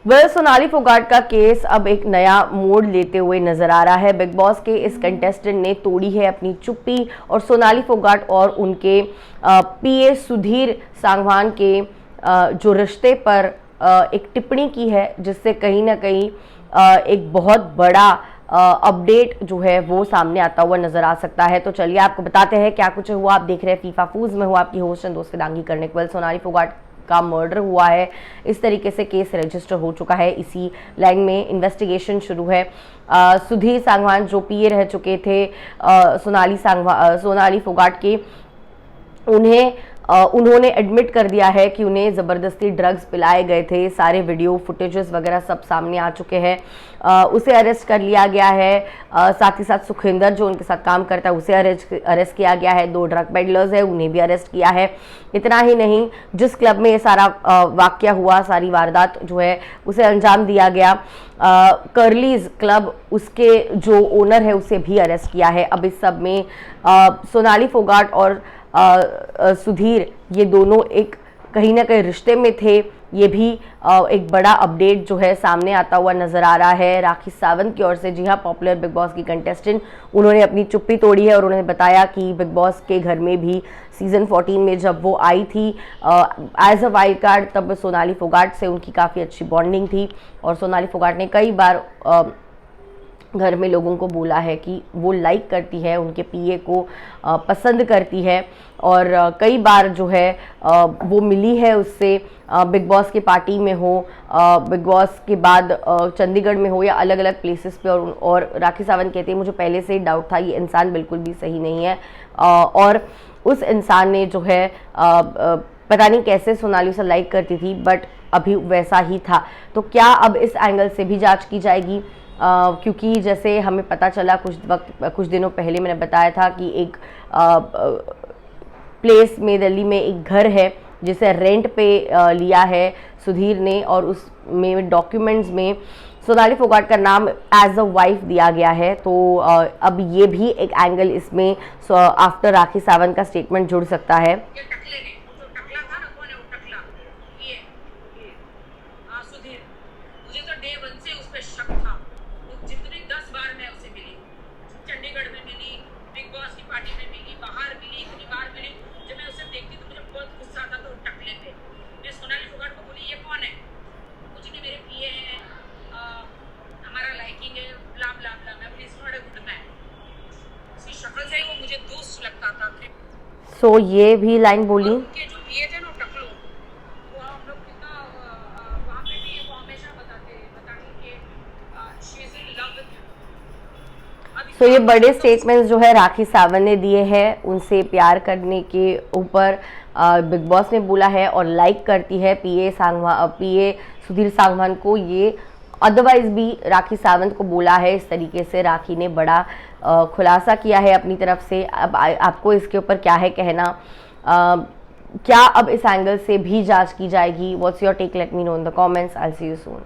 सोनाली फोगाट का केस अब एक नया मोड़ लेते हुए नजर आ रहा है। बिग बॉस के इस कंटेस्टेंट ने तोड़ी है अपनी चुप्पी और सोनाली फोगाट और उनके पीए सुधीर सांगवान के जो रिश्ते पर एक टिप्पणी की है, जिससे कहीं ना कहीं एक बहुत बड़ा अपडेट जो है वो सामने आता हुआ नजर आ सकता है। तो चलिए आपको बताते हैं क्या कुछ हुआ। आप देख रहे हैं फीफा फूज में, हुआ आपकी होस्ट एंड दोस्त फिदांगी करने। सोनाली फोगाट का मर्डर हुआ है, इस तरीके से केस रजिस्टर हो चुका है, इसी लाइन में इन्वेस्टिगेशन शुरू है। सुधीर सांगवान जो पीए रह चुके थे सोनाली फोगाट के, उन्होंने एडमिट कर दिया है कि उन्हें ज़बरदस्ती ड्रग्स पिलाए गए थे। सारे वीडियो फुटेजेस वगैरह सब सामने आ चुके हैं। उसे अरेस्ट कर लिया गया है। साथ ही साथ सुखिंदर जो उनके साथ काम करता है उसे अरेस्ट किया गया है। 2 ड्रग पेडलर्स है, उन्हें भी अरेस्ट किया है। इतना ही नहीं, जिस क्लब में ये सारा वाकया हुआ, सारी वारदात जो है उसे अंजाम दिया गया, कर्लीज क्लब, उसके जो ओनर है उसे भी अरेस्ट किया है। अब इस सब में सोनाली फोगाट और सुधीर, ये दोनों एक कहीं ना कहीं रिश्ते में थे। ये भी एक बड़ा अपडेट जो है सामने आता हुआ नजर आ रहा है राखी सावंत की ओर से। जी हाँ, पॉपुलर बिग बॉस की कंटेस्टेंट, उन्होंने अपनी चुप्पी तोड़ी है और उन्होंने बताया कि बिग बॉस के घर में भी सीजन 14 में जब वो आई थी एज अ वाइल्ड कार्ड, तब सोनाली फोगाट से उनकी काफ़ी अच्छी बॉन्डिंग थी और सोनाली फोगाट ने कई बार घर में लोगों को बोला है कि वो लाइक करती है, उनके पीए को पसंद करती है और कई बार जो है वो मिली है उससे, बिग बॉस की पार्टी में हो, बिग बॉस के बाद चंडीगढ़ में हो या अलग अलग प्लेसेस पे। और राखी सावंत कहते हैं मुझे पहले से ही डाउट था ये इंसान बिल्कुल भी सही नहीं है और उस इंसान ने जो है पता नहीं कैसे सोनाली उसे लाइक करती थी, बट अभी वैसा ही था। तो क्या अब इस एंगल से भी जांच की जाएगी? क्योंकि जैसे हमें पता चला कुछ दिनों पहले, मैंने बताया था कि एक प्लेस में दिल्ली में एक घर है जिसे रेंट पे लिया है सुधीर ने, और उसमें डॉक्यूमेंट्स में सोनाली फोगाट का नाम एज अ वाइफ दिया गया है। तो अब ये भी एक एंगल इसमें आफ्टर राखी सावंत का स्टेटमेंट जुड़ सकता है। जितनी 10 बार मैं उसे मिली, चंडीगढ़ में मिली, बिग बॉस की पार्टी में मिली, बाहर मिली, इतनी बार मिली। जब मैं उसे देखती तो मुझे बहुत गुस्सा आता था टकले पे। मैं सोनाली फोगाट को बोली ये कौन है? कुछ नहीं, मेरे पीए हैं, हमारा लाइकिंग है, ब्ला ब्ला ब्ला। मैं बोली it's not a good man. उसकी शक्ल से ही वो मुझे दोस्त लगता था। सो ये भी लाइन बोली। उनके जो पीए थे ना टकलो, वो हम लोग कितना वहाँ पे भी वो हमेशा बताते कि she is in love with. So ये बड़े स्टेटमेंट्स जो है राखी सावंत ने दिए हैं, उनसे प्यार करने के ऊपर बिग बॉस ने बोला है और लाइक करती है पीए सुधीर सांगवान को। ये अदरवाइज भी राखी सावंत को बोला है। इस तरीके से राखी ने बड़ा खुलासा किया है अपनी तरफ से। अब आपको इसके ऊपर क्या है कहना? क्या अब इस एंगल से भी जांच की जाएगी? What's your take? Let me know in the comments. I will see you soon.